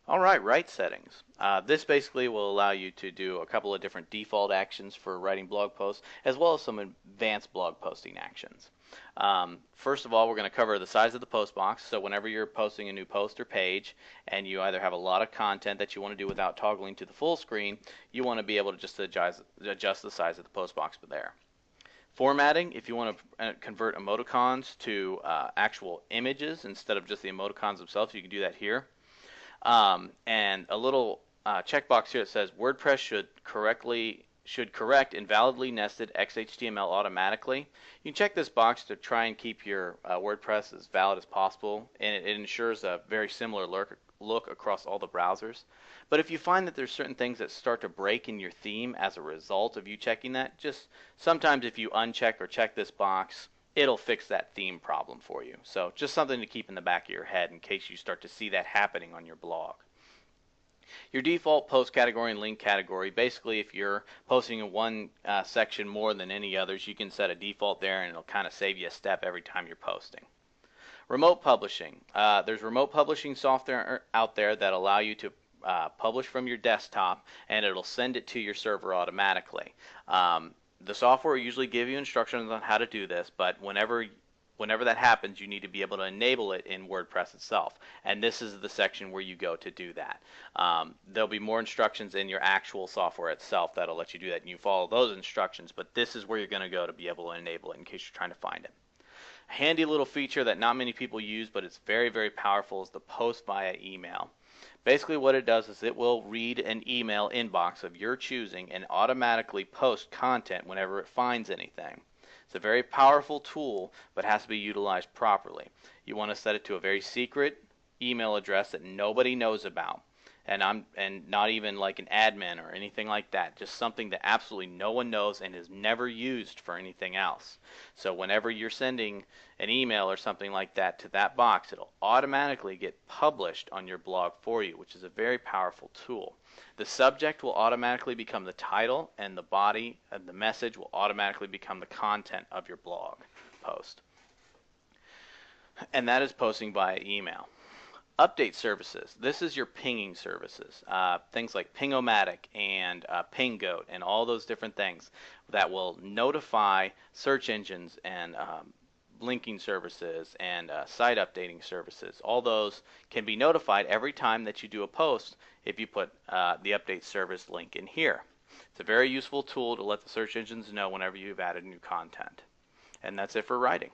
All right, write settings. This basically will allow you to do a couple of different default actions for writing blog posts, as well as some advanced blog posting actions. First of all, we're going to cover the size of the post box. So whenever you're posting a new post or page, and you either have a lot of content that you want to do without toggling to the full screen, you want to be able to just adjust the size of the post box there. Formatting, if you want to convert emoticons to actual images instead of just the emoticons themselves, you can do that here. And a little checkbox here that says WordPress should correct invalidly nested XHTML automatically. You can check this box to try and keep your WordPress as valid as possible, and it ensures a very similar look across all the browsers. But if you find that there's certain things that start to break in your theme as a result of you checking that, just sometimes if you uncheck or check this box, it'll fix that theme problem for you. So just something to keep in the back of your head in case you start to see that happening on your blog. Your default post category and link category, basically if you're posting in one section more than any others, you can set a default there and it'll kind of save you a step every time you're posting. Remote publishing. There's remote publishing software out there that allow you to publish from your desktop, and it'll send it to your server automatically. The software will usually give you instructions on how to do this, but whenever that happens, you need to be able to enable it in WordPress itself. And this is the section where you go to do that. There'll be more instructions in your actual software itself that'll let you do that, and you follow those instructions, but this is where you're going to go to be able to enable it in case you're trying to find it. A handy little feature that not many people use, but it's very, very powerful, is the post via email. Basically what it does is it will read an email inbox of your choosing and automatically post content whenever it finds anything. It's a very powerful tool, but has to be utilized properly. You want to set it to a very secret email address that nobody knows about, and not even like an admin or anything like that. Just something that absolutely no one knows and is never used for anything else. So whenever you're sending an email or something like that to that box, it'll automatically get published on your blog for you, which is a very powerful tool. The subject will automatically become the title, and the body and the message will automatically become the content of your blog post. And that is posting via email. Update services. This is your pinging services. Things like Ping-O-Matic and Ping-Goat and all those different things that will notify search engines and linking services and site updating services. All those can be notified every time that you do a post if you put the update service link in here. It's a very useful tool to let the search engines know whenever you've added new content. And that's it for writing.